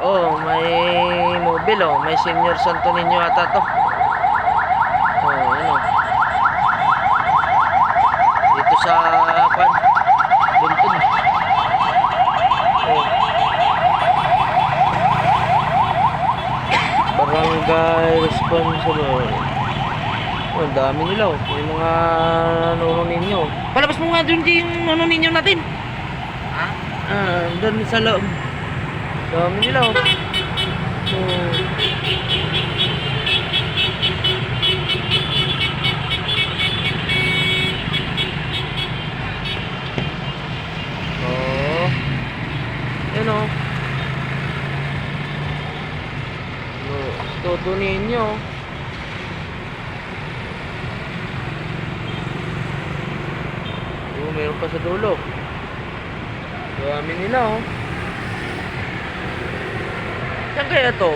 Oh, may mobile oh. May Senior Santo Niño ata to. Oh, ano. Dito sa kwan. Buntun. Oh. Barangay responsible. Oh, ang dami nila oh. May mga Nono Ninyo. Palabas mo nga dun yung Nono Ninyo natin. Ha? Doon sa loob. Dami nila oh. Oh. Oh. Yan oh. Toto Ninyo. Oh, meron pa sa dulo. Dami nila oh. Saan kaya to?